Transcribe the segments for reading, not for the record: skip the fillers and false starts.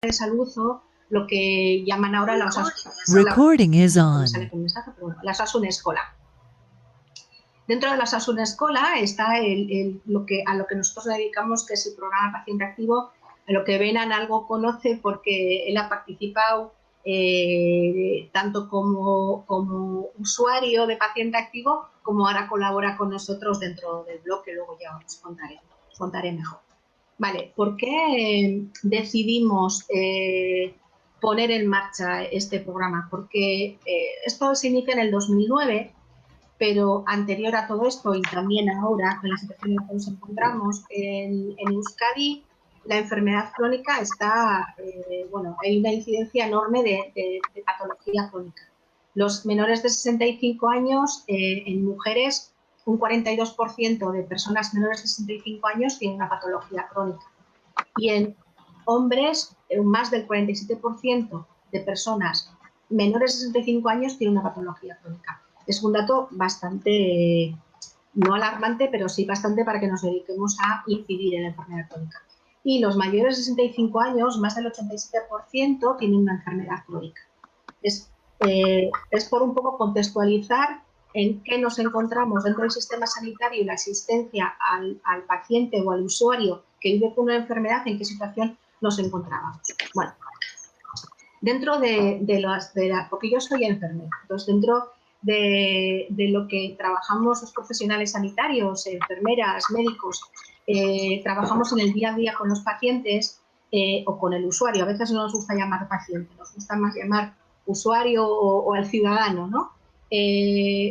de salud o lo que llaman ahora las Recording is on. las Asunescola. Dentro de las Asunescola está a lo que nosotros dedicamos, que es el programa Paciente Activo, a lo que Benan algo conoce porque él ha participado tanto como usuario de Paciente Activo, como ahora colabora con nosotros dentro del blog, que luego ya os contaré mejor. Vale, ¿por qué decidimos poner en marcha este programa? Porque esto se inicia en el 2009, pero anterior a todo esto y también ahora, con la situación en la que nos encontramos, en Euskadi la enfermedad crónica está, hay una incidencia enorme de patología crónica. Los menores de 65 años, en mujeres, un 42% de personas menores de 65 años tienen una patología crónica. Y en hombres, más del 47% de personas menores de 65 años tienen una patología crónica. Es un dato bastante, no alarmante, pero sí bastante para que nos dediquemos a incidir en la enfermedad crónica. Y los mayores de 65 años, más del 87% tienen una enfermedad crónica. Es por un poco contextualizar en qué nos encontramos dentro del sistema sanitario y la asistencia al paciente o al usuario que vive con una enfermedad, en qué situación nos encontrábamos. Bueno, dentro porque yo soy enfermera, entonces dentro de lo que trabajamos los profesionales sanitarios, enfermeras, médicos, trabajamos en el día a día con los pacientes o con el usuario. A veces no nos gusta llamar paciente, nos gusta más llamar usuario o al ciudadano, ¿no?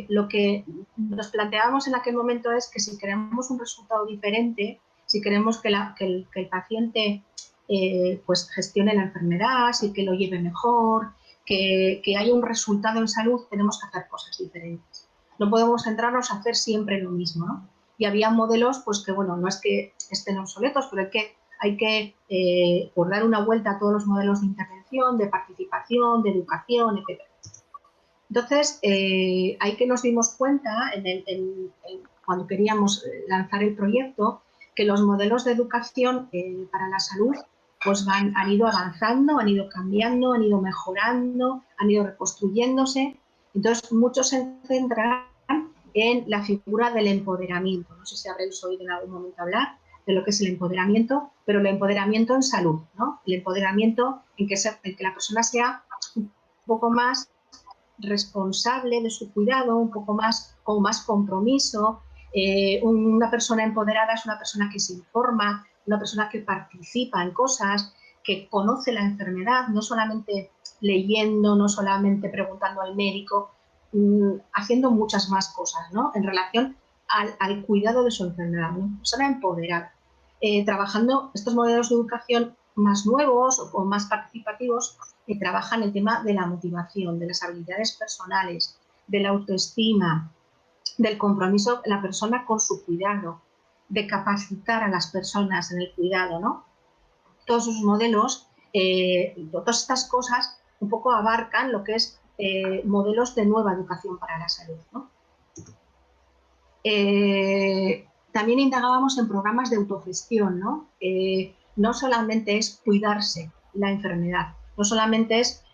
Lo que nos planteábamos en aquel momento es que si queremos un resultado diferente, si queremos que el paciente pues gestione la enfermedad, y que lo lleve mejor, que haya un resultado en salud, tenemos que hacer cosas diferentes. No podemos centrarnos a hacer siempre lo mismo, ¿no? Y había modelos, pues que bueno, no es que estén obsoletos, pero hay que pues dar una vuelta a todos los modelos de intervención, de participación, de educación, etc. Entonces, ahí que nos dimos cuenta, cuando queríamos lanzar el proyecto, que los modelos de educación para la salud pues han ido avanzando, han ido cambiando, han ido mejorando, han ido reconstruyéndose. Entonces, muchos se centran en la figura del empoderamiento. No sé si habréis oído en algún momento hablar de lo que es el empoderamiento, pero el empoderamiento en salud, ¿no? El empoderamiento en que la persona sea un poco más responsable de su cuidado, un poco más, con más compromiso. Una persona empoderada es una persona que se informa, una persona que participa en cosas, que conoce la enfermedad, no solamente leyendo, no solamente preguntando al médico, haciendo muchas más cosas, ¿no? En relación al cuidado de su enfermedad, ¿no? Una persona empoderada. Trabajando estos modelos de educación más nuevos o más participativos, que trabajan el tema de la motivación, de las habilidades personales, de la autoestima, del compromiso de la persona con su cuidado, de capacitar a las personas en el cuidado, ¿no? Todos sus modelos, todas estas cosas un poco abarcan lo que es modelos de nueva educación para la salud, ¿no? También indagábamos en programas de autogestión, ¿no? No solamente es cuidarse la enfermedad, no solamente es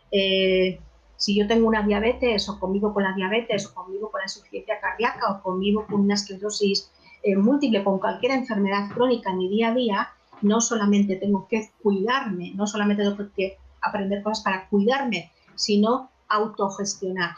si yo tengo una diabetes o convivo con la diabetes o convivo con la insuficiencia cardíaca o convivo con una esclerosis múltiple, con cualquier enfermedad crónica en mi día a día, no solamente tengo que cuidarme, no solamente tengo que aprender cosas para cuidarme, sino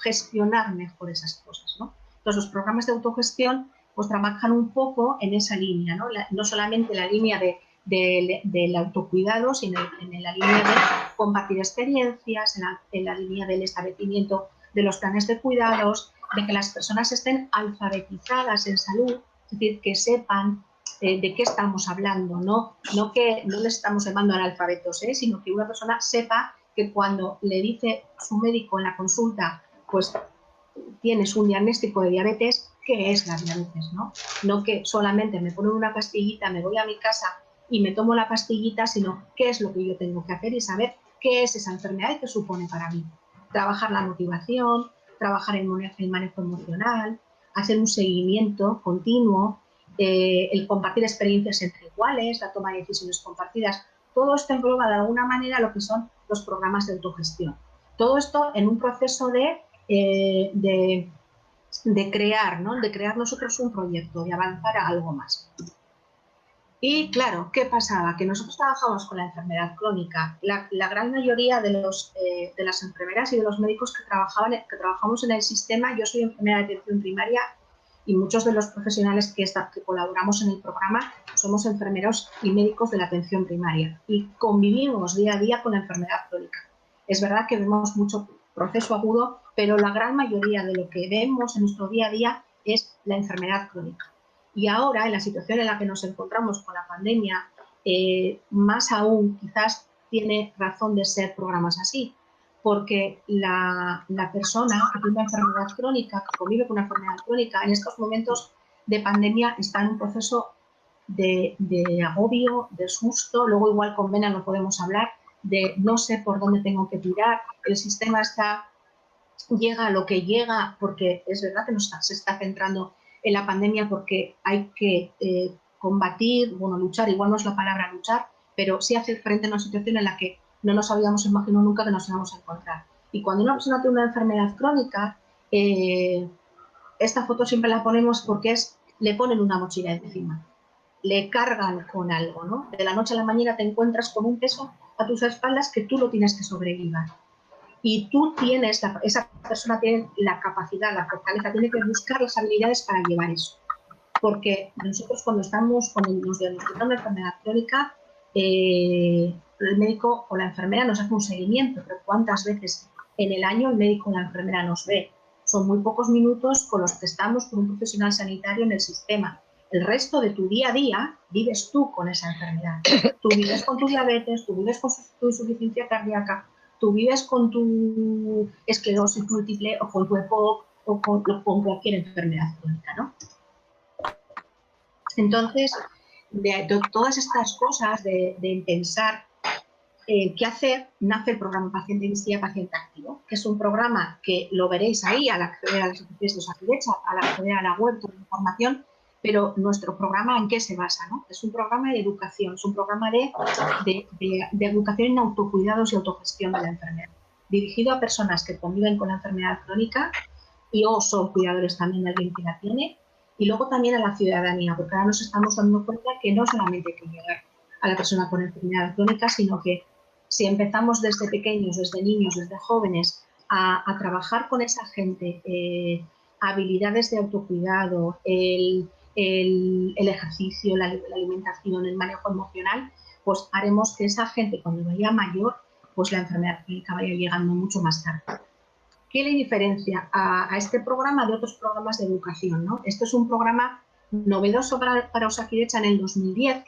gestionar mejor esas cosas, ¿no? Entonces, los programas de autogestión pues trabajan un poco en esa línea, ¿no? No solamente la línea del autocuidado, sino en la línea de compartir experiencias, en la línea del establecimiento de los planes de cuidados, de que las personas estén alfabetizadas en salud, es decir, que sepan de qué estamos hablando, no les estamos llamando analfabetos, sino que una persona sepa que cuando le dice su médico en la consulta, pues tienes un diagnóstico de diabetes, ¿qué es la diabetes? No que solamente me ponen una pastillita, me voy a mi casa y me tomo la pastillita, sino qué es lo que yo tengo que hacer y saber qué es esa enfermedad y qué supone para mí. Trabajar la motivación, trabajar el manejo emocional, hacer un seguimiento continuo, el compartir experiencias entre iguales, la toma de decisiones compartidas todo esto engloba de alguna manera lo que son los programas de autogestión. Todo esto en un proceso de crear, ¿no? De crear nosotros un proyecto, de avanzar a algo más. Y claro, ¿qué pasaba? Que nosotros trabajamos con la enfermedad crónica. La gran mayoría de las enfermeras y de los médicos que trabajamos en el sistema, yo soy enfermera de atención primaria y muchos de los profesionales que colaboramos en el programa somos enfermeros y médicos de la atención primaria y convivimos día a día con la enfermedad crónica. Es verdad que vemos mucho proceso agudo, pero la gran mayoría de lo que vemos en nuestro día a día es la enfermedad crónica. Y ahora, en la situación en la que nos encontramos con la pandemia, más aún quizás tiene razón de ser programas así, porque la persona que tiene una enfermedad crónica, que convive con una enfermedad crónica, en estos momentos de pandemia está en un proceso de agobio, de susto, luego igual con Vena no podemos hablar, de no sé por dónde tengo que tirar, el sistema llega a lo que llega, porque es verdad que se está centrando en la pandemia porque hay que combatir, luchar, igual no es la palabra luchar, pero sí hacer frente a una situación en la que no nos habíamos imaginado nunca que nos íbamos a encontrar. Y cuando una persona tiene una enfermedad crónica, esta foto siempre la ponemos porque le ponen una mochila encima, le cargan con algo, ¿no? De la noche a la mañana te encuentras con un peso a tus espaldas que tú lo tienes que sobrellevar. Y tú esa persona tiene la capacidad, la fortaleza, tiene que buscar las habilidades para llevar eso. Porque nosotros cuando nos diagnostican una enfermedad crónica, el médico o la enfermera nos hace un seguimiento, pero ¿cuántas veces en el año el médico o la enfermera nos ve? Son muy pocos minutos con los que estamos con un profesional sanitario en el sistema. El resto de tu día a día vives tú con esa enfermedad. Tú vives con tu diabetes, tú vives con tu insuficiencia cardíaca, tú vives con tu esclerosis múltiple o con tu EPOC o con cualquier enfermedad crónica, ¿no? Entonces, de todas estas cosas de pensar qué hacer, nace el programa Paciente Investiga, Paciente Activo, que es un programa que lo veréis ahí al acceder a las oficinas de Osakidetza, al acceder a la web, toda la información, pero nuestro programa, ¿en qué se basa? ¿No? Es un programa de educación, es un programa de educación en autocuidados y autogestión de la enfermedad, dirigido a personas que conviven con la enfermedad crónica y o son cuidadores también de alguien que la tiene, y luego también a la ciudadanía, porque ahora nos estamos dando cuenta que no solamente hay que llegar a la persona con enfermedad crónica, sino que si empezamos desde pequeños, desde niños, desde jóvenes, a trabajar con esa gente, habilidades de autocuidado, el ejercicio, la alimentación, el manejo emocional, pues haremos que esa gente cuando vaya mayor, pues la enfermedad crónica vaya llegando mucho más tarde. ¿Qué le diferencia a este programa de otros programas de educación, ¿no? Este es un programa novedoso para Osakidetza en el 2010,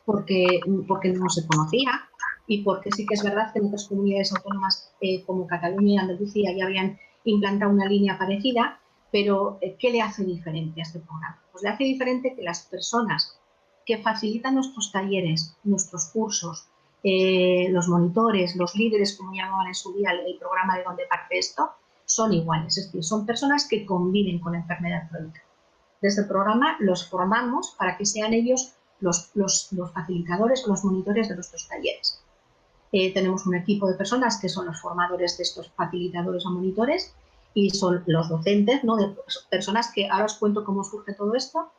porque no se conocía y porque sí que es verdad que en otras comunidades autónomas como Cataluña y Andalucía ya habían implantado una línea parecida, pero ¿qué le hace diferente a este programa? Pues le hace diferente que las personas que facilitan nuestros talleres, nuestros cursos, los monitores, los líderes, como llamaban en su día el programa de donde parte esto, son iguales, es decir, son personas que conviven con la enfermedad crónica. Desde el programa los formamos para que sean ellos los facilitadores o los monitores de nuestros talleres. Tenemos un equipo de personas que son los formadores de estos facilitadores o monitores y son los docentes, ¿no? De personas que ahora os cuento cómo surge todo esto,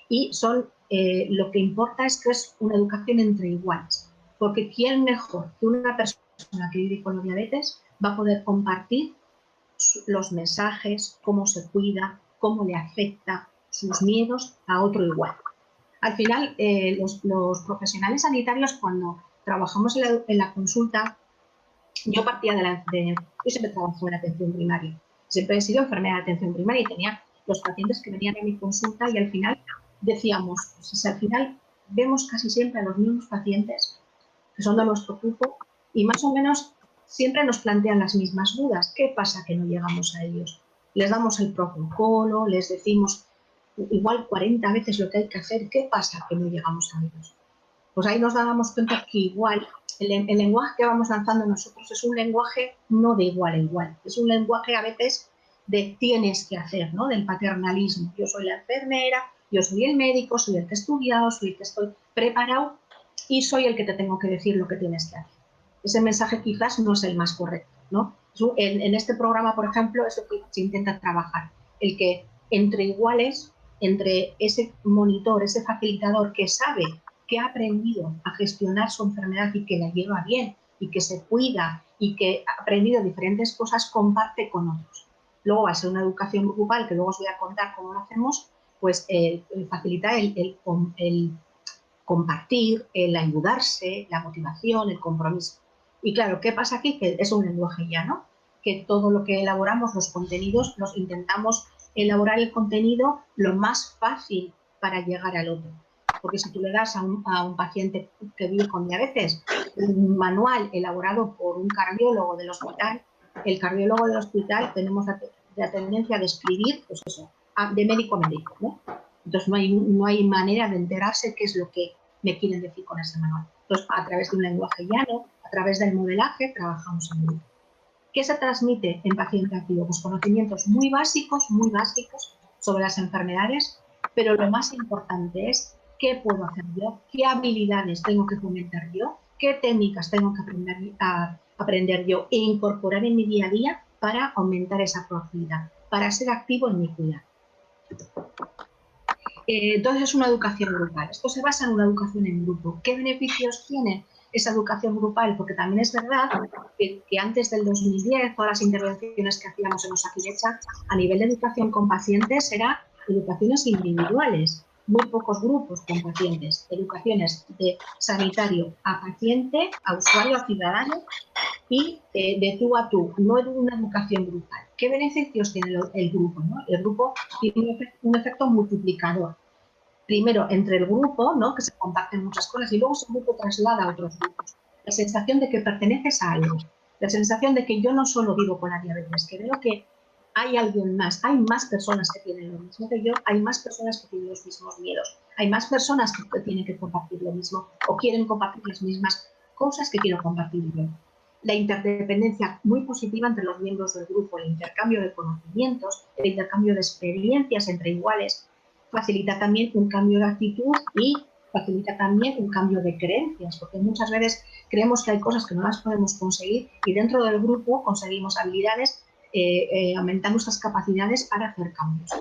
y son lo que importa es que es una educación entre iguales, porque ¿quién mejor que una persona que vive con la diabetes va a poder compartir los mensajes, cómo se cuida, cómo le afecta sus miedos a otro igual? Al final, los profesionales sanitarios, cuando trabajamos en la consulta, yo partía yo siempre trabajo en atención primaria, siempre he sido enfermera de atención primaria y tenía los pacientes que venían a mi consulta y al final decíamos, pues si al final vemos casi siempre a los mismos pacientes que son de nuestro grupo y más o menos siempre nos plantean las mismas dudas. ¿Qué pasa que no llegamos a ellos? Les damos el protocolo, les decimos igual 40 veces lo que hay que hacer. ¿Qué pasa que no llegamos a ellos? Pues ahí nos dábamos cuenta que igual el lenguaje que vamos lanzando nosotros es un lenguaje no de igual a igual, es un lenguaje a veces de tienes que hacer, ¿no? Del paternalismo. Yo soy la enfermera, yo soy el médico, soy el que he estudiado, soy el que estoy preparado y soy el que te tengo que decir lo que tienes que hacer. Ese mensaje quizás no es el más correcto, ¿no? En este programa, por ejemplo, es lo que se intenta trabajar, el que entre iguales, entre ese monitor, ese facilitador que sabe que ha aprendido a gestionar su enfermedad y que la lleva bien y que se cuida y que ha aprendido diferentes cosas, comparte con otros. Luego, al ser una educación grupal, que luego os voy a contar cómo lo hacemos, pues facilita el compartir, el ayudarse, la motivación, el compromiso. Y claro, ¿qué pasa aquí? Que es un lenguaje llano, que todo lo que elaboramos, los contenidos, los intentamos elaborar el contenido lo más fácil para llegar al otro. Porque si tú le das a un paciente que vive con diabetes un manual elaborado por un cardiólogo del hospital, el cardiólogo del hospital tenemos la tendencia de escribir, pues eso, de médico a médico, ¿no? Entonces no hay manera de enterarse qué es lo que me quieren decir con ese manual. Entonces, a través de un lenguaje llano, a través del modelaje, trabajamos en grupo. ¿Qué se transmite en paciente activo? Pues conocimientos muy básicos sobre las enfermedades, pero lo más importante es qué puedo hacer yo, qué habilidades tengo que fomentar yo, qué técnicas tengo que aprender yo e incorporar en mi día a día para aumentar esa proactividad, para ser activo en mi cuidado. Entonces es una educación grupal. Esto se basa en una educación en grupo. ¿Qué beneficios tiene esa educación grupal? Porque también es verdad que antes del 2010 todas las intervenciones que hacíamos en Osakidetza a nivel de educación con pacientes eran educaciones individuales, muy pocos grupos con pacientes, educaciones de sanitario a paciente, a usuario, a ciudadano y de tú a tú, no es una educación grupal. ¿Qué beneficios tiene el grupo, ¿no? El grupo tiene un efecto multiplicador. Primero, entre el grupo, ¿no? Que se comparten muchas cosas, y luego ese grupo traslada a otros grupos. La sensación de que perteneces a algo, la sensación de que yo no solo vivo con la diabetes, que veo que hay alguien más, hay más personas que tienen lo mismo que yo, hay más personas que tienen los mismos miedos, hay más personas que tienen que compartir lo mismo o quieren compartir las mismas cosas que quiero compartir yo. La interdependencia muy positiva entre los miembros del grupo, el intercambio de conocimientos, el intercambio de experiencias entre iguales, facilita también un cambio de actitud y facilita también un cambio de creencias, porque muchas veces creemos que hay cosas que no las podemos conseguir y dentro del grupo conseguimos habilidades, aumentar nuestras capacidades para hacer cambios.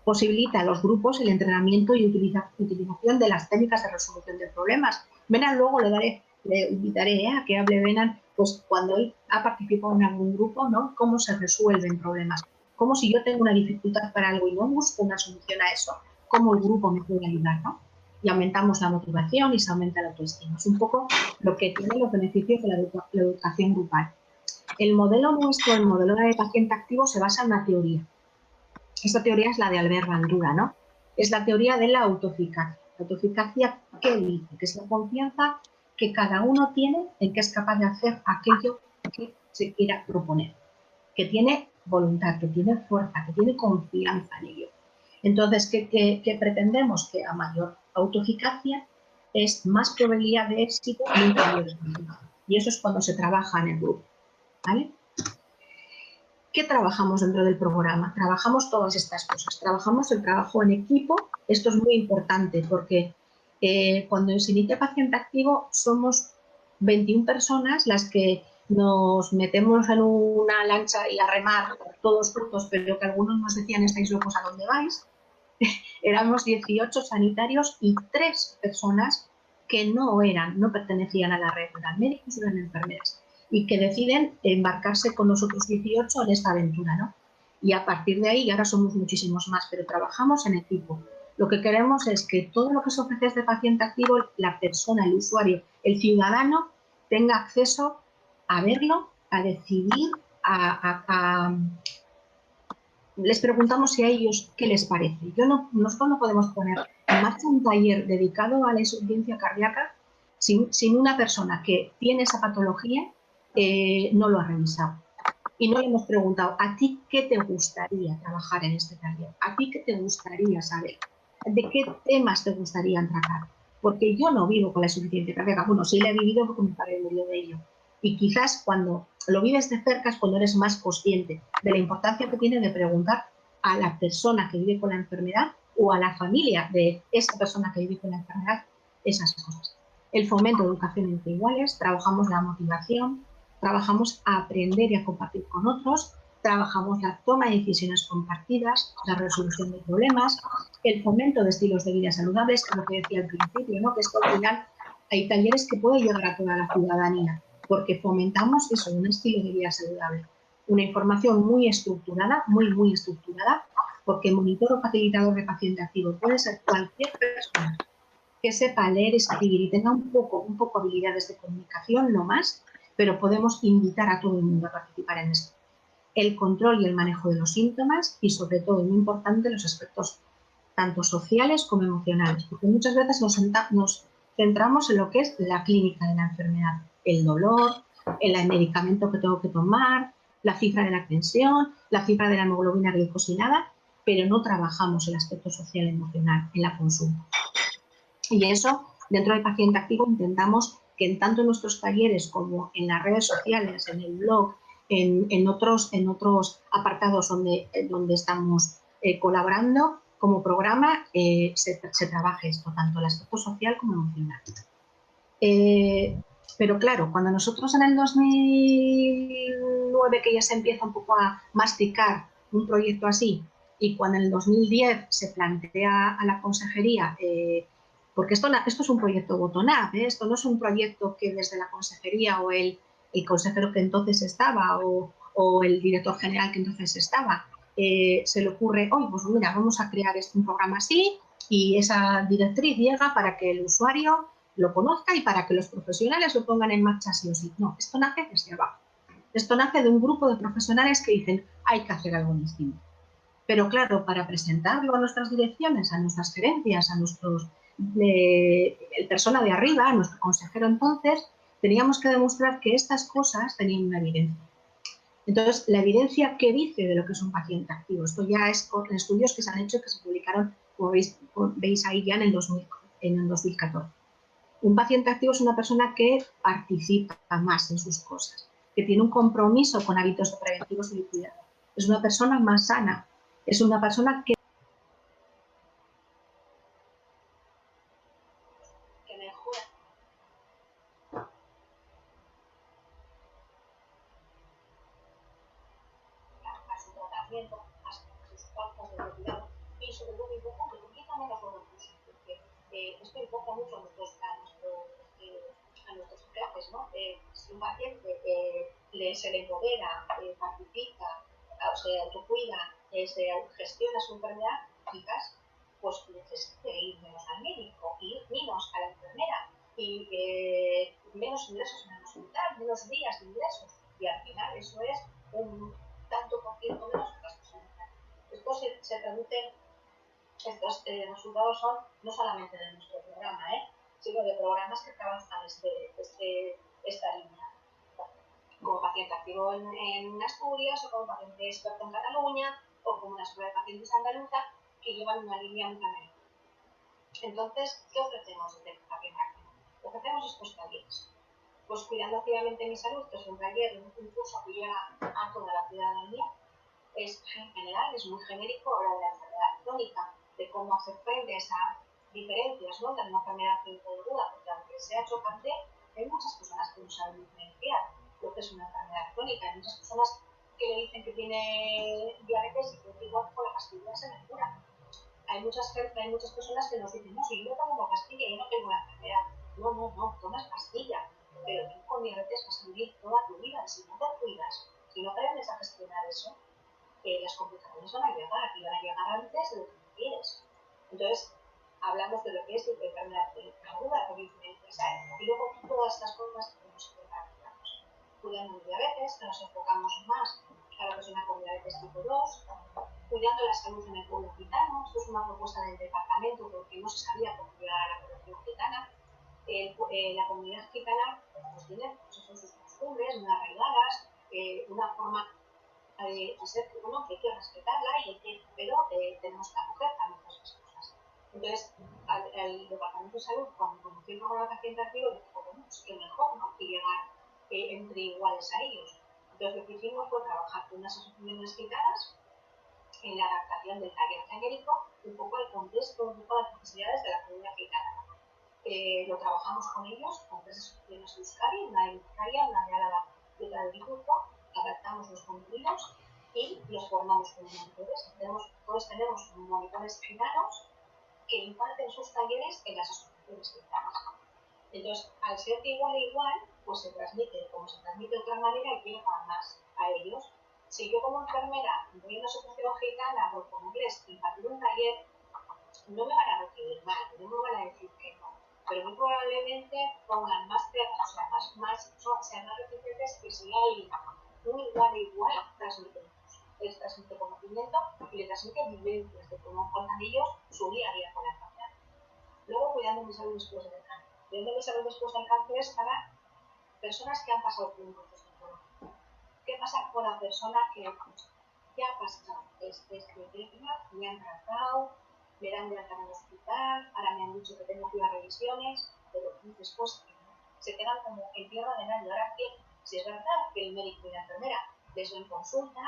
Posibilita a los grupos el entrenamiento y utilización de las técnicas de resolución de problemas. Benan luego le invitaré a que hable Benan, pues cuando él ha participado en algún grupo, ¿no? Cómo se resuelven problemas. Como si yo tengo una dificultad para algo y no busco una solución a eso, cómo el grupo me puede ayudar, ¿no? Y aumentamos la motivación y se aumenta la autoestima. Es un poco lo que tiene los beneficios de la educación grupal. El modelo nuestro, el modelo de paciente activo, se basa en una teoría. Esta teoría es la de Albert Bandura, ¿no? Es la teoría de la autoeficacia. La autoeficacia, ¿qué dice? Que es la confianza que cada uno tiene en que es capaz de hacer aquello que se quiera proponer, que tiene voluntad, que tiene fuerza, que tiene confianza en ello. Entonces, ¿qué pretendemos? Que a mayor autoeficacia es más probabilidad de éxito en un cambio de vida. Y eso es cuando se trabaja en el grupo, ¿vale? ¿Qué trabajamos dentro del programa? Trabajamos todas estas cosas. Trabajamos el trabajo en equipo. Esto es muy importante porque cuando se inicia paciente activo somos 21 personas las que nos metemos en una lancha y a remar todos juntos, pero que algunos nos decían, estáis locos, ¿a dónde vais? Éramos 18 sanitarios y 3 personas que no pertenecían a la red, eran médicos y eran enfermeras, y que deciden embarcarse con nosotros 18 en esta aventura, ¿no? Y a partir de ahí, ahora somos muchísimos más, pero trabajamos en equipo. Lo que queremos es que todo lo que se ofrece de paciente activo, la persona, el usuario, el ciudadano, tenga acceso a verlo, a decidir, les preguntamos si a ellos qué les parece. Nosotros no podemos poner en marcha un taller dedicado a la insuficiencia cardíaca sin una persona que tiene esa patología no lo ha revisado. Y no le hemos preguntado, ¿a ti qué te gustaría trabajar en este taller? ¿A ti qué te gustaría saber? ¿De qué temas te gustaría tratar? Porque yo no vivo con la insuficiencia cardíaca. Bueno, sí la he vivido porque mi padre murió de ello. Y quizás cuando lo vives de cerca es cuando eres más consciente de la importancia que tiene de preguntar a la persona que vive con la enfermedad o a la familia de esa persona que vive con la enfermedad esas cosas. El fomento de educación entre iguales, trabajamos la motivación, trabajamos a aprender y a compartir con otros, trabajamos la toma de decisiones compartidas, la resolución de problemas, el fomento de estilos de vida saludables, que es lo que decía al principio, ¿no? Que esto al final hay talleres que pueden llegar a toda la ciudadanía, porque fomentamos eso, un estilo de vida saludable. Una información muy estructurada, muy estructurada, porque monitor o facilitador de paciente activo puede ser cualquier persona que sepa leer, escribir y tenga un poco habilidades de comunicación, no más, pero podemos invitar a todo el mundo a participar en esto. El control y el manejo de los síntomas y, sobre todo, muy importante, los aspectos tanto sociales como emocionales, porque muchas veces nos centramos en lo que es la clínica de la enfermedad, el dolor, el medicamento que tengo que tomar, la cifra de la tensión, la cifra de la hemoglobina glicosilada, pero no trabajamos el aspecto social y emocional en la consulta. Y eso, dentro del paciente activo, intentamos que tanto en nuestros talleres como en las redes sociales, en el blog, en otros apartados donde estamos colaborando, como programa, se trabaje esto, tanto el aspecto social como emocional. Pero claro, cuando nosotros en el 2009, que ya se empieza un poco a masticar un proyecto así, y cuando en el 2010 se plantea a la consejería, porque esto es un proyecto bottom-up, esto no es un proyecto que desde la consejería o el consejero que entonces estaba o el director general que entonces estaba, se le ocurre, oye, pues mira, vamos a crear un programa así, y esa directriz llega para que el usuario lo conozca y para que los profesionales lo pongan en marcha sí o sí. No, esto nace desde abajo. Esto nace de un grupo de profesionales que dicen hay que hacer algo distinto. Pero claro, para presentarlo a nuestras direcciones, a nuestras gerencias, a el persona de arriba, a nuestro consejero entonces, teníamos que demostrar que estas cosas tenían una evidencia. Entonces, la evidencia que dice de lo que es un paciente activo, esto ya es con estudios que se han hecho, que se publicaron, como veis ahí ya en el 2014. Un paciente activo es una persona que participa más en sus cosas, que tiene un compromiso con hábitos preventivos y de cuidado. Es una persona más sana, es una persona que mejora a su tratamiento, a sus pautas de cuidado y sobre todo importante, utiliza menos los recursos, porque esto importa mucho a nuestros jefes, ¿no? Si un paciente se le empodera, participa, se autocuida, se gestiona su enfermedad, quizás pues necesite ir menos al médico, ir menos a la enfermera y menos ingresos en el hospital, menos días de ingresos, y al final eso es un tanto por ciento menos que las personas. Esto se traduce, estos resultados son no solamente de nuestro programa, sino de programas que trabajan esta línea. Como paciente activo en Asturias, o como paciente experto en Cataluña, o como una escuela de pacientes andaluza, que llevan una línea muy clara. Entonces, ¿qué ofrecemos desde paciente activo? Ofrecemos estos talleres. Pues Cuidando Activamente mi Salud, que es un taller, un curso que llega a toda la ciudadanía, es general, es muy genérico, habla de la enfermedad crónica, de cómo hacer frente a esas diferencias, ¿no?, de una enfermedad crónica y aguda, porque aunque sea chocante, hay muchas personas que no saben diferenciar lo que es una enfermedad crónica. Hay muchas personas que le dicen que tiene diabetes y que igual con la pastilla se me cura. Hay muchas personas que nos dicen, no, si yo tomo una pastilla, yo no tengo la enfermedad. No, tomas pastilla, pero tú con diabetes vas a vivir toda tu vida. Si no te cuidas, si no aprendes a gestionar eso, las complicaciones van a llegar y van a llegar antes de lo que tú quieres. Entonces, hablamos de lo que es la enfermedad aguda, de diferencias hay, y luego todas estas cosas que tenemos que practicarnos. Cuidando de diabetes, que nos enfocamos más a la persona con diabetes tipo 2, cuidando la salud en el pueblo gitano. Esto es una propuesta del departamento porque no se sabía cómo llegar a la población gitana. La comunidad gitana pues tiene sus costumbres muy arraigadas, una forma de ser que, bueno, que hay que respetarla, pero tenemos que acoger también todas esas cosas. Entonces, al Departamento de Salud, cuando conoció el programa Paciente Activo, dijo, bueno, pues que mejor, ¿no?, que llegar entre iguales a ellos. Entonces, lo que hicimos fue trabajar con unas asociaciones gitanas en la adaptación del taller genérico, un poco al contexto, un poco a las necesidades de la comunidad gitana. lo trabajamos con ellos, con 3 asociaciones de Euskadi, una de Bizkaia, una de Álava y otra de Guipúzcoa, adaptamos los contenidos y los formamos como monitores. Todos tenemos monitores gitanos que imparten sus talleres en las asociaciones gitanas. Entonces, al ser de igual a igual, pues se transmite, como se transmite de otra manera, y llega más a ellos. Si yo como enfermera voy a una asociación gitana o con inglés impartir un taller, no me van a recibir mal, no me van a decir que no, pero muy probablemente pongan más pegas, o sea, sean más reticentes que si alguien muy igual a igual les transmite conocimiento y le transmite vivencias de cómo encuentran ellos su día a día con la enfermedad. Luego, cuidando mi salud después del cáncer. Cuidando mi salud después del cáncer es para personas que han pasado por un proceso oncológico. ¿Qué pasa con la persona que ya ha pasado quimioterapia, me han tratado, me dan de alta en el hospital, ahora me han dicho que tengo que ir a revisiones, pero después se quedan como en tierra de nadie? Ahora que, si es verdad que el médico y la enfermera les ven consulta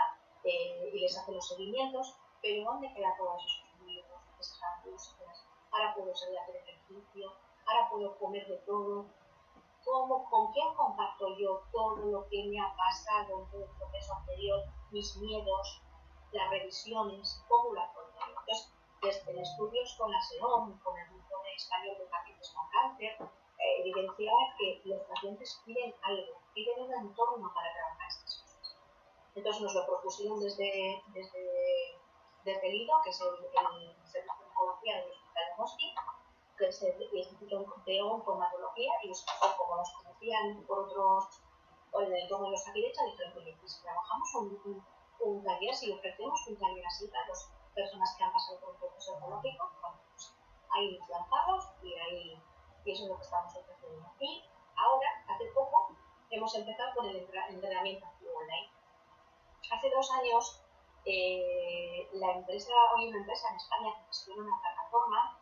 y les hacen los seguimientos, pero ¿dónde quedan todos esos miedos, esas angustias? Ahora puedo salir a hacer ejercicio, ahora puedo comer de todo. ¿Con quién comparto yo todo lo que me ha pasado en el proceso anterior, mis miedos, las revisiones, cómo lo afronto yo? Entonces, desde estudios con la SEOM, con el grupo de español de pacientes con cáncer, evidenciaba que los pacientes piden algo, piden un entorno para trabajar estas cosas. Entonces nos lo propusieron desde el IDO, que es el Servicio de Oncología del Hospital de Mosqui, que es el Instituto de Oncomatología, y como nos conocían por el entorno de los Aquilecha, dijeron, oye, pues trabajamos un taller, si ofrecemos un taller así para las personas que han pasado por un proceso oncológico, bueno, pues ahí nos lanzamos y eso es lo que estamos ofreciendo. Y ahora, hace poco, hemos empezado con el entrenamiento activo online. Hace 2 años, hay una empresa en España que gestiona una plataforma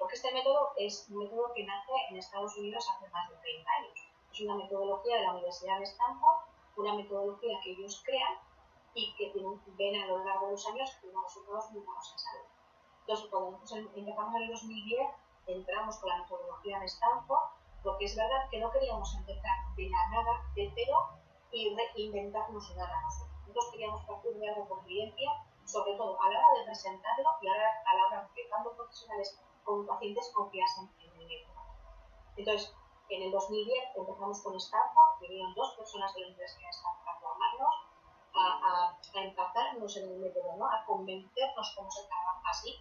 porque este método es un método que nace en Estados Unidos hace más de 30 años. Es una metodología de la Universidad de Stanford, una metodología que ellos crean y que ven a lo largo de los años que tiene resultados muy buenos en salud. Entonces, cuando empezamos en el 2010, entramos con la metodología de Stanford, porque es verdad que no queríamos empezar de la nada, de cero, y reinventarnos nada nosotros. Nosotros queríamos partir de algo con evidencia, sobre todo a la hora de presentarlo y a la hora de que tanto profesionales como pacientes confiasen en el método. Entonces, en el 2010 empezamos con Stanford, vinieron 2 personas de la Universidad de Stanford a formarnos, a empaparnos en el método, ¿no? A convencernos cómo se trabaja así.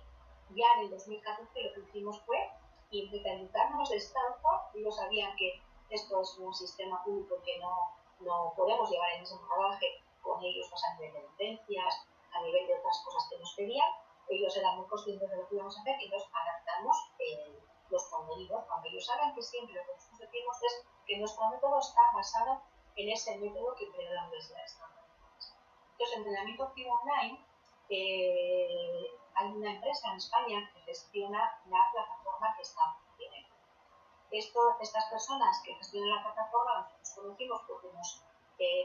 Ya en el 2014 lo que hicimos fue independentarnos de Stanford. Ellos sabían que esto es un sistema público que no podemos llevar en ese rodaje con ellos, a nivel de licencias, a nivel de otras cosas que nos pedían. Ellos eran muy conscientes de lo que íbamos a hacer y entonces adaptamos los contenidos. Cuando ellos saben que siempre lo que nosotros decimos es que nuestro método está basado en ese método que creó la Universidad de Stanford. Entonces, entrenamiento activo online, hay una empresa en España que gestiona la plataforma que Stanford tiene. Estas personas que gestionan la plataforma nos conocimos porque nos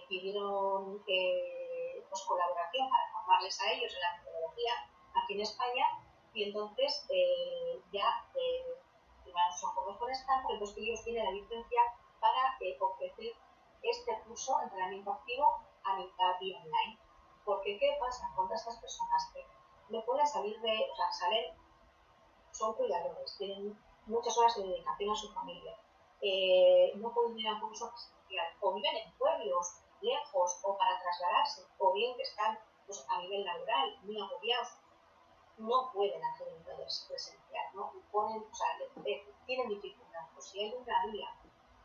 pidieron colaboración para formarles a ellos en la metodología aquí en España, y entonces nos formamos con Stanford, entonces ellos tienen la licencia para ofrecer este curso de entrenamiento activo a mitad vía online. Porque ¿qué pasa con estas personas que no pueden salir salen, son cuidadores, tienen muchas horas de dedicación a su familia, no pueden ir a un curso presencial, o viven en pueblos lejos o para trasladarse, o bien que están pues, a nivel laboral muy agobiados, no pueden hacer un taller presencial, ¿no? Tienen dificultad. Pues si hay una vía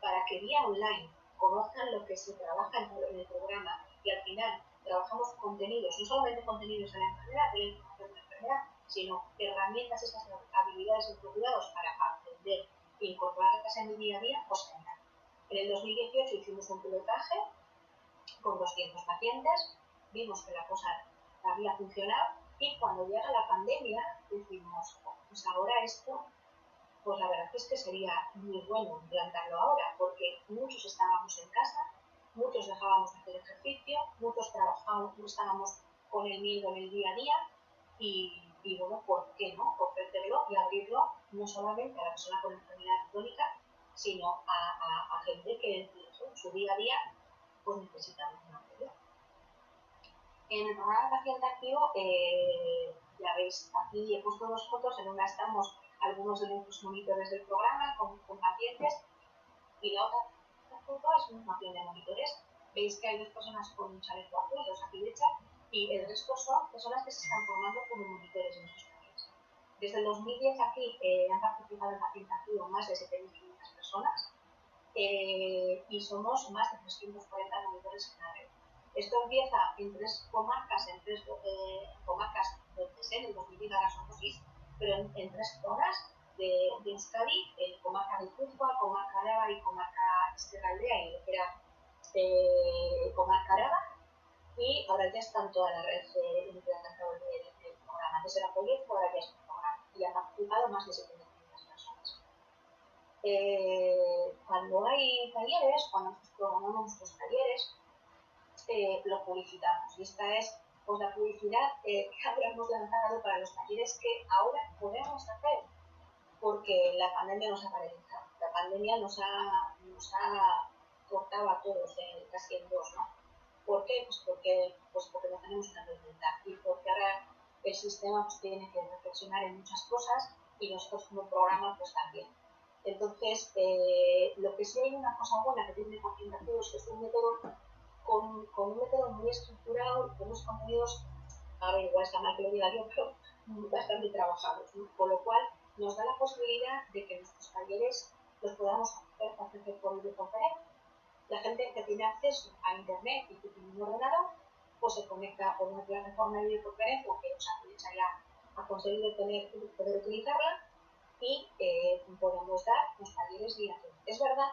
para que vía online conozcan lo que se trabaja en el programa y al final trabajamos contenidos, no solamente contenidos de la enfermera, de la información de la enfermera, sino herramientas, esas habilidades y cuidados para aprender e incorporarlas en el día a día, pues genial. En el 2018 hicimos un pilotaje con 200 pacientes, vimos que la cosa había funcionado y cuando llega la pandemia decimos, pues ahora esto, pues la verdad es que sería muy bueno implantarlo ahora, porque muchos estábamos en casa, muchos dejábamos de hacer ejercicio, muchos estábamos con el miedo en el día a día y bueno, ¿por qué no? Ofrecerlo y abrirlo no solamente a la persona con enfermedad crónica, sino a gente que en su día a día pues necesita una apoyo. En el programa de paciente activo, ya veis, aquí he puesto dos fotos, en una estamos algunos de nuestros monitores del programa con pacientes y la otra foto es una imagen de monitores. Veis que hay dos personas con un chaleco azul, dos aquí derecha, y el resto son personas que se están formando como monitores en estos talleres. Desde el 2010 aquí han participado en paciente activo más de 7.500 personas y somos más de 340 monitores en la red. Esto empieza en tres comarcas, comarcas donde en el 2010 ahora somos 6, pero en tres zonas de Euskadi, comarca de Guipúzcoa, comarca de Araba y comarca Ezkerraldea y lo que era comarca Araba, y ahora ya está en toda la red implementado el programa. Antes era proyecto, ahora ya es un programa y han participado más de 7.500 personas. Cuando hay talleres, cuando nosotros programamos nuestros talleres, lo publicitamos. Y esta es pues, la publicidad que habíamos lanzado para los talleres que ahora podemos hacer, porque la pandemia nos ha paralizado. La pandemia nos ha cortado a todos casi en dos, ¿no? ¿Por qué? Pues porque no tenemos una reinventar y porque ahora el sistema pues, tiene que reflexionar en muchas cosas y nosotros como programa pues también. Entonces, lo que sí hay una cosa buena que tiene el paciente activo es que es un método con un método muy estructurado y con unos contenidos, a ver, igual está mal que lo diga yo, pero bastante trabajados, ¿no? Con lo cual nos da la posibilidad de que nuestros talleres los podamos ofrecer por videoconferencia. La gente que tiene acceso a internet y que tiene un ordenador, pues se conecta por una plataforma de videoconferencia que os aprovecha ya a conseguir poder utilizarla y podemos dar los talleres vía Zoom. Es verdad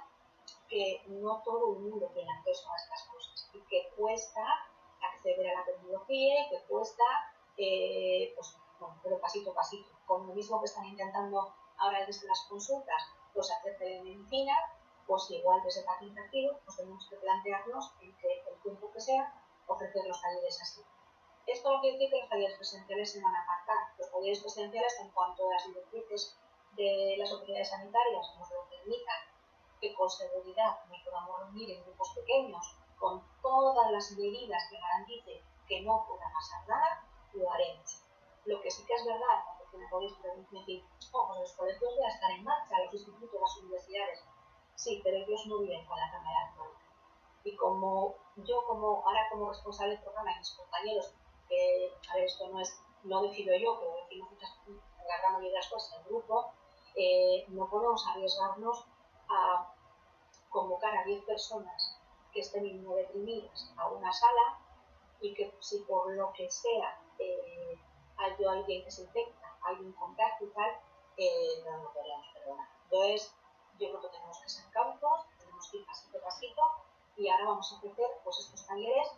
que no todo el mundo tiene acceso a estas cosas y que cuesta acceder a la tecnología y que cuesta, pues, bueno, pero pasito a pasito. Con lo mismo que están intentando ahora desde las consultas, pues hacer telemedicina, pues igual desde paciente activo, pues tenemos que plantearnos en que el tiempo que sea ofrecer los talleres así. Esto no quiere decir que los talleres presenciales se van a apartar. Los talleres presenciales, en cuanto a las directrices de las autoridades sanitarias nos lo permitan, que con seguridad nos podamos reunir en grupos pequeños con todas las medidas que garanticen que no pueda pasar nada, lo haremos. Lo que sí que es verdad, porque me podéis decir, pues los colegios ya están en marcha, los institutos, las universidades, sí, pero ellos no viven con la enfermedad crónica. Y como yo, ahora como responsable del programa y mis compañeros, a ver, esto no decido yo, pero decimos la gran mayoría de las cosas en el grupo, no podemos arriesgarnos a convocar a 10 personas que estén inmunodeprimidas a una sala y que si por lo que sea hay alguien que se infecta, hay un contacto y tal, no lo podríamos perdonar. Entonces, yo creo que tenemos que ser cautos, tenemos que ir pasito a pasito y ahora vamos a ofrecer pues, estos talleres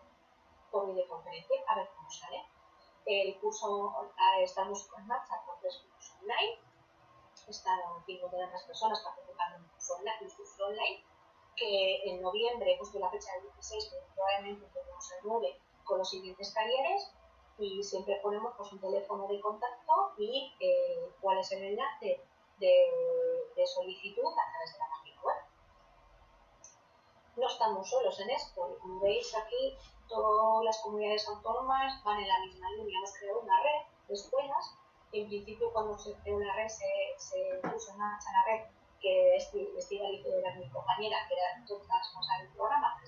por videoconferencia a ver cómo sale. El curso, estamos en marcha con 3 cursos online, están 50 personas participando en un curso online, que en noviembre, justo la fecha del 16, pero probablemente tenemos el 9 con los siguientes talleres y siempre ponemos pues, un teléfono de contacto y cuál es el enlace de solicitud a través de la página web. No estamos solos en esto, como veis aquí todas las comunidades autónomas van en la misma línea. Hemos creado una red de escuelas. En principio, cuando se creó la red, se puso en marcha la red que Estíbaliz era mi compañera, que era toda la responsable del programa.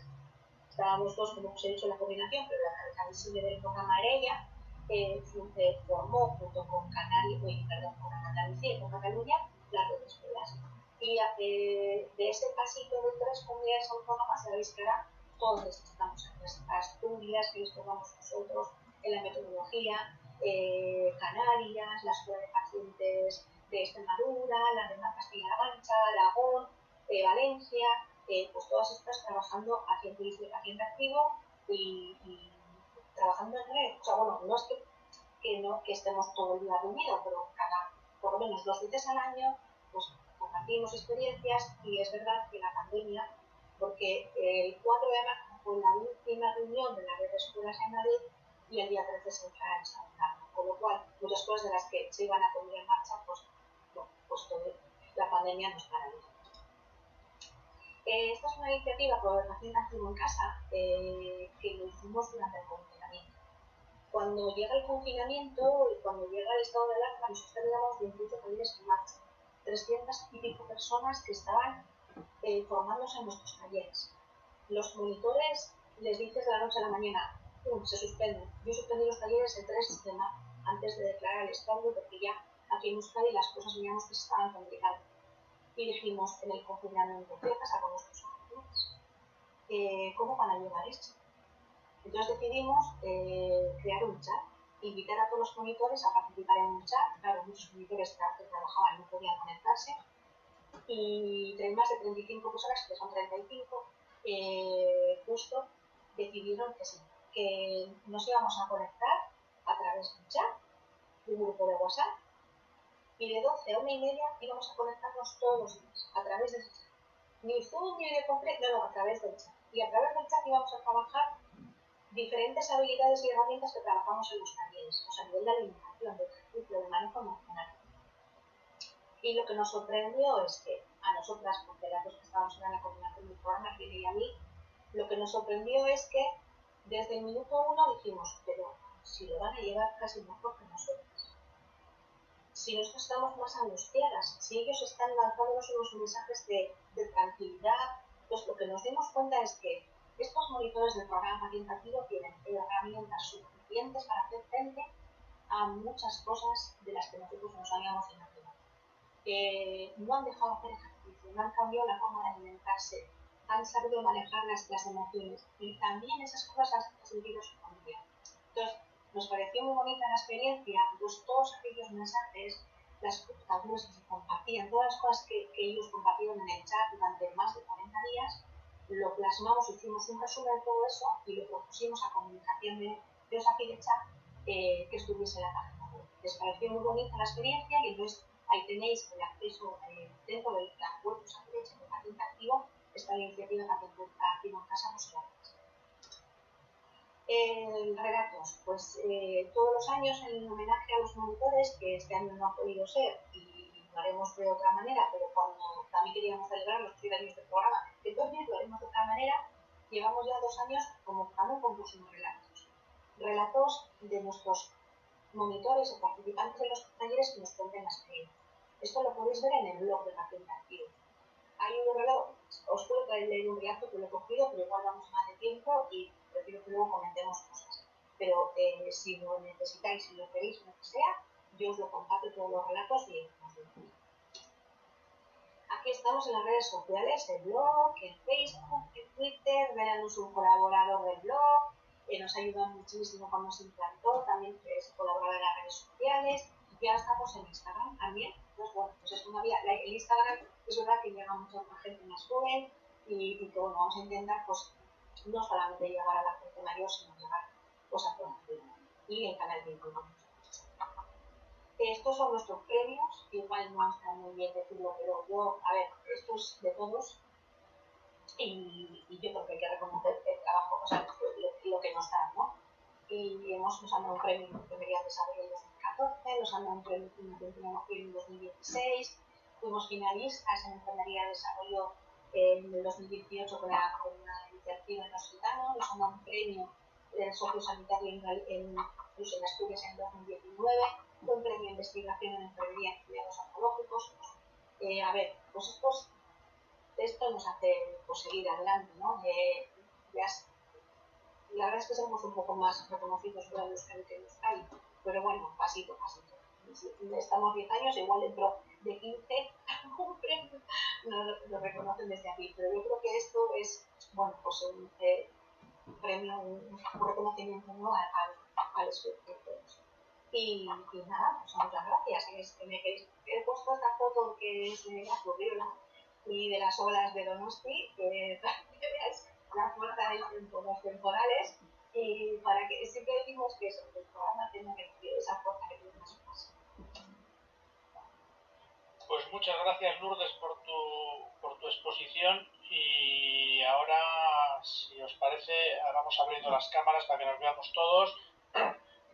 Estábamos dos, como os he dicho, en la coordinación, pero la cabeza visible del programa era ella. Formó junto con Andalucía y con Cataluña la red de escuelas. Y de ese pasito de 3 comunidades autónomas, sabéis que ahora todos estamos en Asturias, que les tomamos nosotros en la metodología, Canarias, la Escuela de Pacientes de Extremadura, la de Castilla-La Mancha, Aragón, Valencia, pues todas estas trabajando haciendo paciente activo y trabajando en red. O sea, bueno, no es que estemos todo el día reunidos, pero por lo menos 2 veces al año, pues compartimos experiencias y es verdad que la pandemia, porque el 4 de marzo fue la última reunión de la red de escuelas en Madrid y el día 13 se entra en San Fernando, con lo cual muchas cosas de las que se iban a poner en marcha, pues pues la pandemia nos paralizó. Esta es una iniciativa por Paciente Activo en Casa que lo hicimos durante el confinamiento. Cuando llega el confinamiento y cuando llega el estado de alarma, nosotros teníamos 28 talleres en marcha, 300 y pico personas que estaban formándose en nuestros talleres. Los monitores les dices de la noche a la mañana, se suspenden. Yo suspendí los talleres el 3 de marzo, antes de declarar el estado, porque ya aquí en Euskadi las cosas veíamos que se estaban complicando. Y dijimos en el confinamiento, ¿qué pasa con nuestros monitores? ¿Cómo van a llevar esto? Entonces decidimos crear un chat, invitar a todos los monitores a participar en un chat. Claro, muchos monitores que trabajaban no podían conectarse, y más de 35 personas, que son 35, justo decidieron que sí, que nos íbamos a conectar a través de un chat, de un grupo de WhatsApp, y de 12 a 1:30 íbamos a conectarnos todos los días a través de ese chat. Ni Zoom ni videoconferencia, no, a través del chat. Y a través del chat íbamos a trabajar diferentes habilidades y herramientas que trabajamos en los talleres, o sea, a nivel de alimentación, de ejercicio, de manejo emocional. Y lo que nos sorprendió es que a nosotras, porque las dos que estábamos en la coordinación del programa, Irene y a mí, lo que nos sorprendió es que desde el minuto 1 dijimos, pero si lo van a llevar casi mejor que nosotros. Si nosotros estamos más angustiadas, si ellos están lanzándonos unos mensajes de tranquilidad, pues lo que nos dimos cuenta es que estos monitores del programa Paciente Activo tienen herramientas suficientes para hacer frente a muchas cosas de las que nosotros nos habíamos imaginado. No han dejado hacer ejercicio, no han cambiado la forma de alimentarse, han sabido manejar las emociones, y también esas cosas las han sentido su familia. Entonces, nos pareció muy bonita la experiencia, pues todos aquellos mensajes, las computadoras que se compartían, todas las cosas que ellos compartieron en el chat durante más de 40 días, lo plasmamos, hicimos un resumen de todo eso y lo propusimos a comunicación de los aquí de chat que estuviese en la página web. Les pareció muy bonita la experiencia, y entonces ahí tenéis el acceso dentro de la web de Paciente Activo, esta iniciativa Paciente Activo en Casa, pues relatos, pues todos los años en homenaje a los monitores, que este año no ha podido ser y lo haremos de otra manera, pero cuando también queríamos celebrar los 3 años del programa, entonces lo haremos de otra manera. Llevamos ya 2 años convocando un concurso de relatos de nuestros monitores o participantes de los talleres que nos cuenten la experiencia. Esto lo podéis ver en el blog de Paciente Activo. Hay un relato, os puedo leer un relato que lo he cogido, pero igual vamos más de tiempo y prefiero que luego comentemos cosas. Pero si lo necesitáis, si lo queréis, lo que sea, yo os lo comparto todos los relatos y os lo digo. Aquí estamos en las redes sociales, en blog, en Facebook, en Twitter. Verán, es un colaborador del blog, nos ayudó muchísimo cuando se implantó, también es colaborador en las redes sociales. Ya estamos en Instagram también. Entonces, bueno, pues es una vía. El Instagram es verdad que llega a mucha gente más joven y que, bueno, vamos a intentar, pues, no solamente llegar a la gente mayor, sino llegar pues, a toda la gente. Y el canal de YouTube. Estos son nuestros premios, igual no está muy bien decirlo, pero yo, a ver, esto es de todos y yo creo que hay que reconocer el trabajo, o sea, lo que nos dan, ¿no? Y nos han dado un premio en Enfermería de Desarrollo en 2014, nos han dado un premio en 2016, fuimos finalistas en Enfermería de Desarrollo en el 2018 con la iniciativa en los gitanos, nos han dado un premio sociosanitario en Asturias en 2019, un premio de investigación en enfermería en cuidados oncológicos. A ver, pues esto nos hace pues, seguir adelante, ¿no? La verdad es que somos un poco más reconocidos fuera de Euskadi que en Euskadi, pero bueno, pasito a pasito. Estamos 10 años, igual dentro de 15 un premio nos reconocen desde aquí, pero yo creo que esto es, bueno, pues un premio, un reconocimiento, ¿no? al esfuerzo de todos. Y nada, pues muchas gracias. He puesto esta foto que es de la Furriola y de las olas de Donosti, para que veáis la fuerza del tiempo, los temporales, y para que siempre decimos que eso, que el programa tiene esa fuerza que tiene las olas. Pues muchas gracias, Lourdes, por tu exposición, y ahora, si os parece, vamos abriendo las cámaras para que nos veamos todos.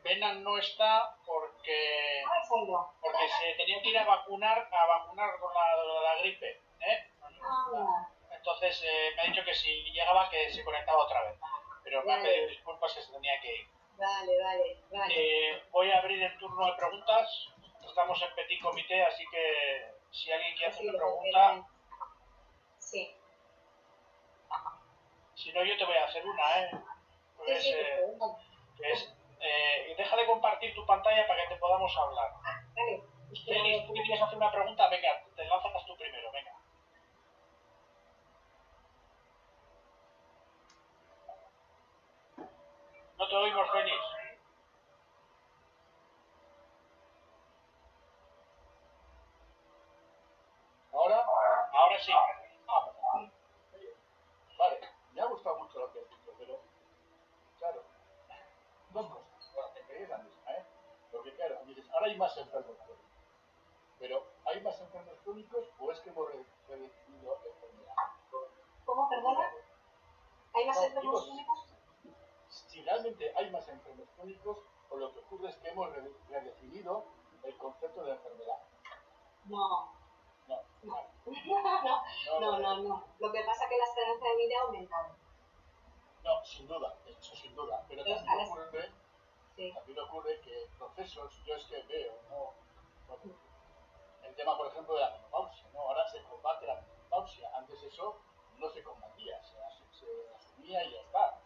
Benan no está porque porque Porque se tenía que ir a vacunar con la gripe, ¿eh? Entonces me ha dicho que si llegaba que se conectaba otra vez, pero me ha pedido disculpas que se tenía que ir. Vale. Voy a abrir el turno de preguntas. Estamos en petit comité, así que si alguien quiere hacer una pregunta... Sí. Si no, yo te voy a hacer una, ¿eh? Deja de compartir tu pantalla para que te podamos hablar. Vale. Denis, tú que quieres hacer una pregunta, venga, te lanzas tú primero, venga. No te oímos, Denis. ¿Ahora? Ahora sí. Vale, me ha gustado mucho lo que has dicho, pero claro, dos cosas, para que creéis la misma, ¿eh? Porque claro, dices, ahora hay más enfermos crónicos, pero ¿hay más enfermos crónicos o es que hemos redefinido enfermedad? ¿Cómo, perdona? ¿Hay más enfermos crónicos? Si realmente hay más enfermos crónicos, o lo que ocurre es que hemos redefinido el concepto de enfermedad. No. Lo que pasa es que la esperanza de vida ha aumentado. No, sin duda, eso sin duda. Pero también ocurre que procesos, yo es que veo, el tema, por ejemplo, de la menopausia, ¿no? Ahora se combate la menopausia. Antes eso no se combatía, se asumía y ya está.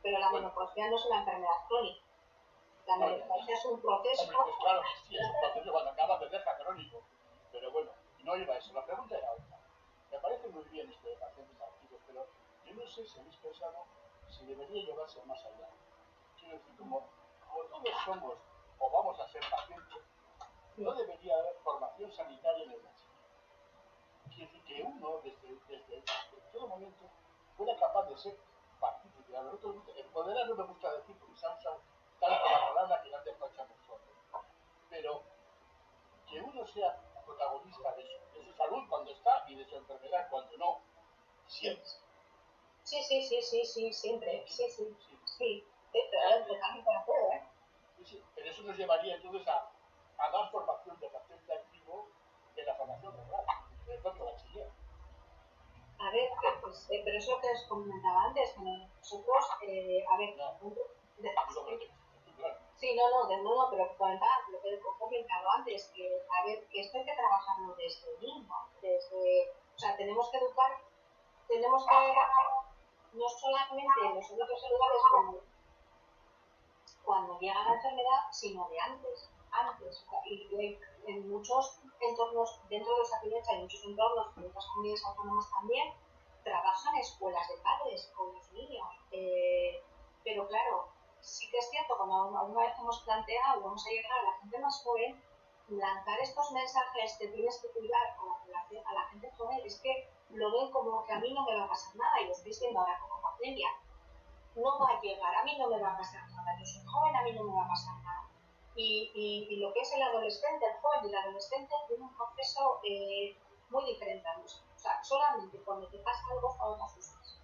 Pero la menopausia no es una enfermedad crónica. La menopausia es un proceso. Pues claro, sí, es un proceso cuando acaba de dejar crónico. Pero bueno, no iba a eso. La pregunta era otra. Me parece muy bien esto de pacientes activos, pero yo no sé si habéis pensado si debería llevarse más allá. Quiero decir, como todos somos o vamos a ser pacientes, no debería haber formación sanitaria en el bachiller. Quiere decir que uno, desde todo momento, fuera capaz de ser partícipe. A nosotros, empoderar no me gusta decir, porque se ha usado tanto la palabra que la han despachado solo. Pero que uno sea protagonista de su salud cuando está y de su enfermedad cuando no, siempre. Sí, siempre. Sí. Totalmente de acuerdo, ¿eh? Sí, pero eso nos llevaría entonces a dar formación de paciente activo de la formación rural, del propio bachiller. A ver, pero eso que os comentaba antes, que nosotros, pero comentaba lo que he comentado antes, que esto hay que trabajarlo desde niño, o sea, tenemos que educar no solamente los hábitos saludables como cuando llega la enfermedad, sino de antes. Y en muchos entornos, dentro de Osakidetza hay muchos entornos, en otras comunidades autónomas también, trabajan escuelas de padres con los niños. Pero claro, sí que es cierto, como alguna vez hemos planteado, vamos a llegar a la gente más joven, lanzar estos mensajes, te tienes que cuidar a la gente joven, es que lo ven como que a mí no me va a pasar nada, y lo estáis viendo ahora con la pandemia. No va a llegar, a mí no me va a pasar nada, yo soy joven, a mí no me va a pasar nada. Y lo que es el adolescente, el joven y el adolescente tiene un proceso muy diferente a nosotros. O sea, solamente cuando te pasa algo es cuando te asustas.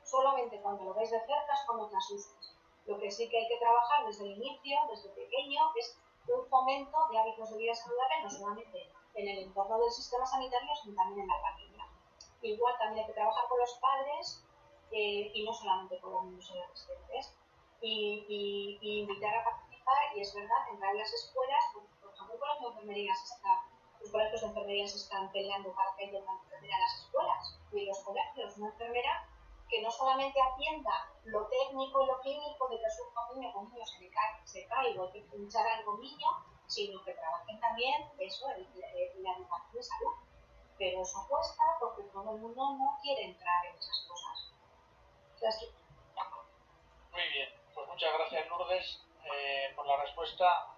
Solamente cuando lo ves de cerca es cuando te asustas. Lo que sí que hay que trabajar desde el inicio, desde pequeño, es un fomento de hábitos de vida saludables, no solamente en el entorno del sistema sanitario, sino también en la familia. Igual también hay que trabajar con los padres, y no solamente con los niños y adolescentes, y invitar a participar, y es verdad, entrar en las escuelas, por ejemplo, los colegios de enfermerías están peleando para que haya una enfermera en las escuelas y en los colegios, una enfermera que no solamente atienda lo técnico y lo clínico de que un niño se cae o hay que pinchar algo niño, sino que trabajen también eso, la educación de salud. Pero eso cuesta porque todo el mundo no quiere entrar en esas cosas. Muy bien, pues muchas gracias, Lourdes, por la respuesta.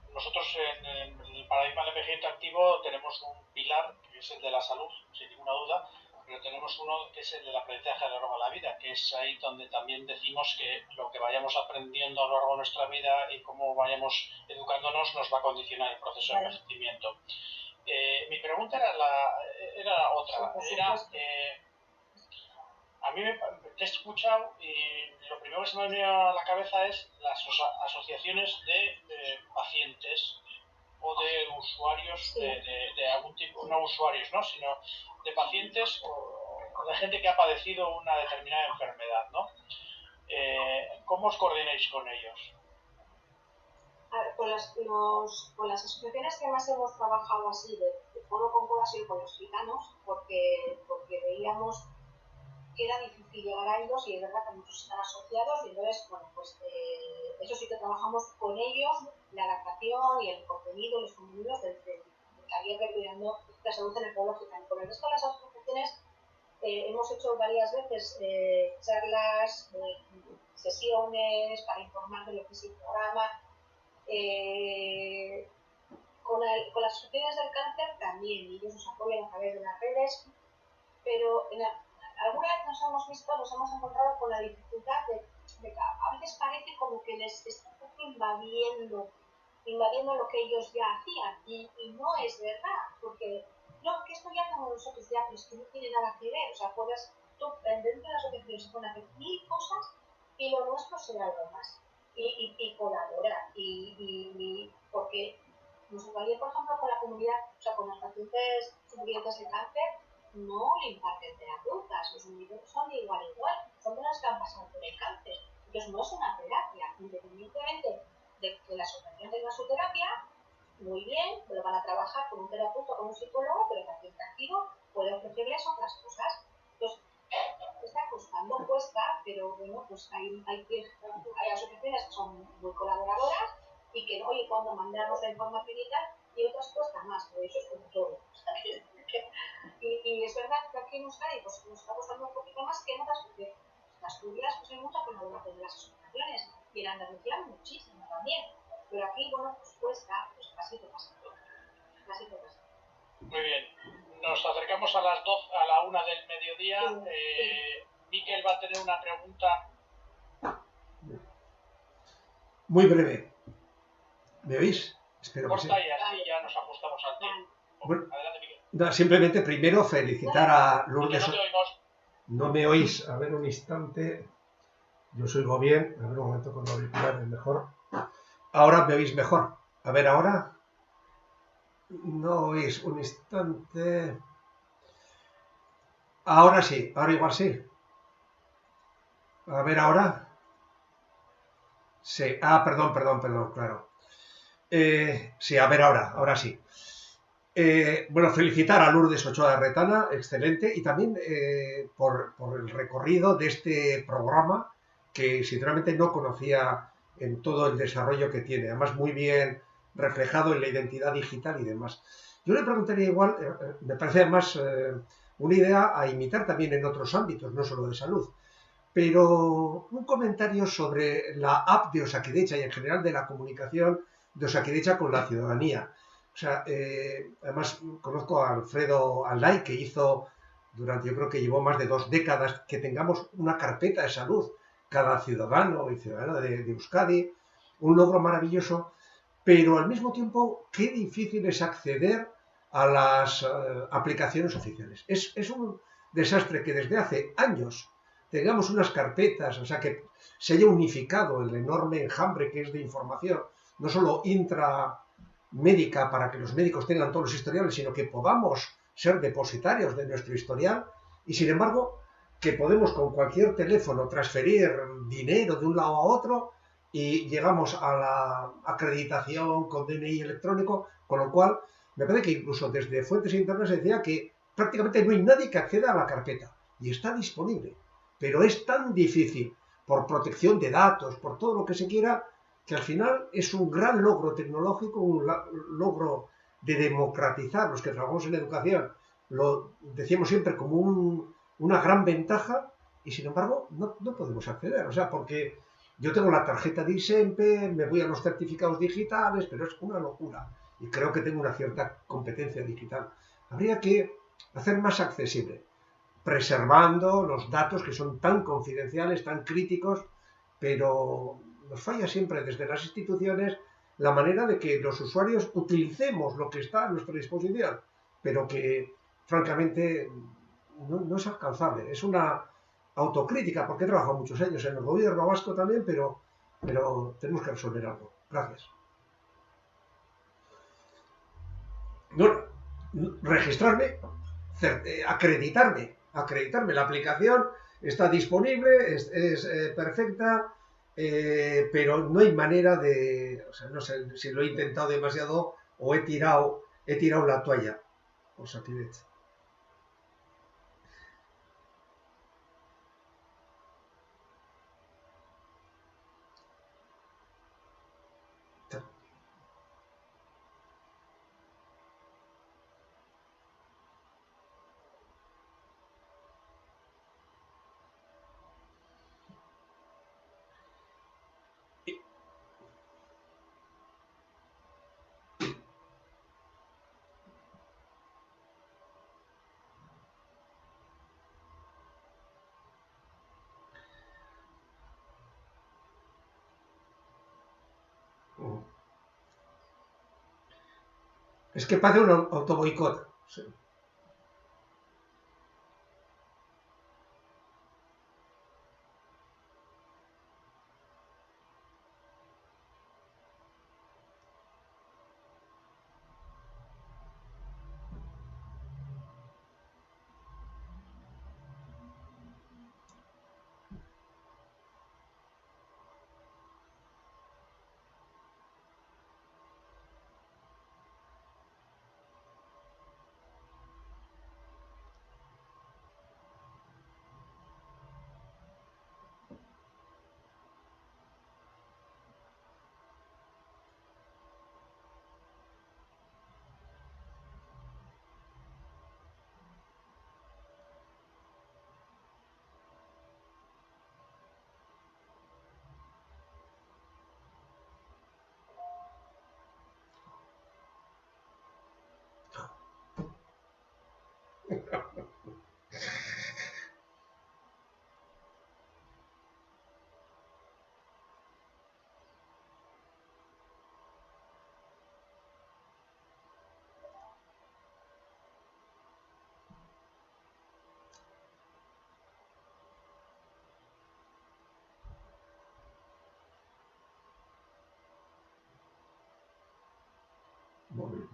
Nosotros en el paradigma del envejecimiento activo tenemos un pilar que es el de la salud, sin ninguna duda, pero tenemos uno que es el del aprendizaje a lo largo de la vida, que es ahí donde también decimos que lo que vayamos aprendiendo a lo largo de nuestra vida y cómo vayamos educándonos nos va a condicionar el proceso de envejecimiento. Mi pregunta era otra. A mí te he escuchado y lo primero que se me ha venido a la cabeza es las asociaciones de pacientes o de usuarios de algún tipo, no usuarios, ¿no? Sino de pacientes o de gente que ha padecido una determinada enfermedad, ¿no? ¿Cómo os coordináis con ellos? A ver, con las asociaciones que más hemos trabajado así de codo con codo ha sido con los gitanos, porque veíamos que era difícil llegar a ellos y es verdad que muchos están asociados y entonces, bueno, pues eso sí que trabajamos con ellos, la adaptación y el contenido, los contenidos del taller de cuidando la salud en el pueblo gitano. Con el resto de las asociaciones hemos hecho varias veces charlas, sesiones para informar de lo que es el programa. Con las asociaciones del cáncer también, ellos nos apoyan a través de las redes, pero alguna vez nos hemos encontrado con la dificultad de que a veces parece como que les está invadiendo lo que ellos ya hacían, y no es verdad, porque no, que esto ya hacemos nosotros ya, pero es que no tiene nada que ver, o sea, tú dentro de la asociación se pueden hacer 1000 cosas y lo nuestro será algo más, y colaborar, y porque nos valía, por ejemplo, con la comunidad, o sea, con los pacientes supervivientes de cáncer, no le imparten terapeutas, los médicos son de igual a igual, son de los que han pasado por el cáncer. Entonces no es una terapia, independientemente de que la asociación tenga su terapia, muy bien, lo van a trabajar con un terapeuta o con un psicólogo, pero el paciente activo puede ofrecerles otras cosas. Entonces, está costando, cuesta, pero bueno, pues hay asociaciones que son muy colaboradoras y que, oye, cuando mandamos la información y tal, y otras cuesta más, pero eso es como todo. Y es verdad que aquí en Euskadi pues, nos está costando un poquito más que en otras, porque en Asturias pues, hay mucha colaboración de las asociaciones y en Andalucía muchísimo también, pero aquí, bueno, pues cuesta, pues pasito. Muy bien, nos acercamos a las 12, a la 1 del mediodía. Miquel va a tener una pregunta. Muy breve. ¿Me oís? Espero que sí. Corta y así ya nos ajustamos al tiempo. Bueno, adelante, Miquel. No, simplemente primero felicitar a Lourdes. No te oímos. No me oís. A ver un instante. Yo os oigo bien. A ver un momento con los auriculares mejor. Ahora me oís mejor. A ver ahora. No oís. Un instante. Ahora sí. Ahora igual sí. A ver ahora. Sí. Ah, perdón, claro. Sí, a ver ahora sí. Bueno, felicitar a Lourdes Ochoa de Retana, excelente, y también por el recorrido de este programa que sinceramente no conocía en todo el desarrollo que tiene, además muy bien reflejado en la identidad digital y demás. Yo le preguntaría igual, me parece además una idea a imitar también en otros ámbitos, no solo de salud, pero un comentario sobre la app de Osakidetza y en general de la comunicación de Osakidetza con la ciudadanía. O sea, además conozco a Alfredo Alday, que hizo durante, yo creo que llevó más de 2 décadas, que tengamos una carpeta de salud, cada ciudadano y ciudadana de Euskadi, un logro maravilloso, pero al mismo tiempo, qué difícil es acceder a las aplicaciones oficiales. Es un desastre que desde hace años tengamos unas carpetas, o sea, que se haya unificado el enorme enjambre que es de información, no solo intramédica para que los médicos tengan todos los historiales, sino que podamos ser depositarios de nuestro historial y, sin embargo, que podemos con cualquier teléfono transferir dinero de un lado a otro y llegamos a la acreditación con DNI electrónico, con lo cual me parece que incluso desde fuentes internas se decía que prácticamente no hay nadie que acceda a la carpeta y está disponible, pero es tan difícil por protección de datos, por todo lo que se quiera, que al final es un gran logro tecnológico, un logro de democratizar. Los que trabajamos en educación lo decíamos siempre como una gran ventaja y sin embargo no podemos acceder, o sea, porque yo tengo la tarjeta de ISEMPE, me voy a los certificados digitales, pero es una locura y creo que tengo una cierta competencia digital. Habría que hacer más accesible, preservando los datos que son tan confidenciales, tan críticos, pero nos falla siempre desde las instituciones la manera de que los usuarios utilicemos lo que está a nuestra disposición, pero que francamente no es alcanzable. Es una autocrítica, porque he trabajado muchos años en el gobierno vasco también, pero tenemos que resolver algo. Gracias. Bueno, registrarme, acreditarme. La aplicación está disponible, es perfecta, pero no hay manera de, o sea, no sé si lo he intentado demasiado o he tirado la toalla. Osakidetza. Es que parece un autoboicot. Sí. Muy bien.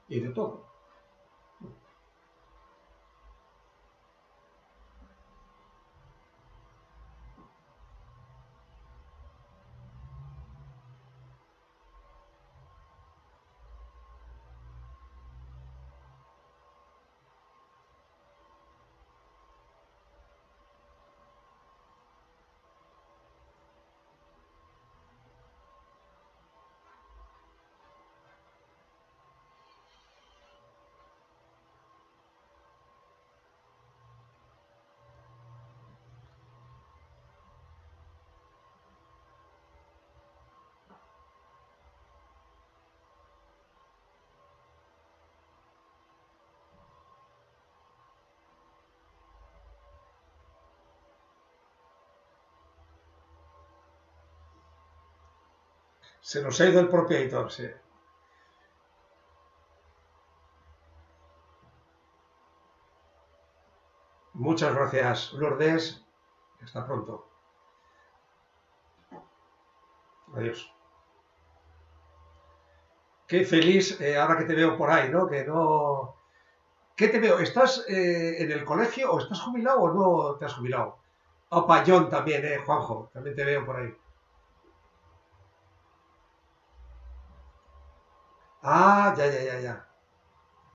Y de todo. Se nos ha ido el propio editor, sí. Muchas gracias, Lourdes. Hasta pronto. Adiós. Qué feliz, ahora que te veo por ahí, ¿no? Que no... ¿Qué te veo? ¿Estás en el colegio o estás jubilado o no te has jubilado? Opa, John también, Juanjo, también te veo por ahí. Ah, ya, ya, ya, ya.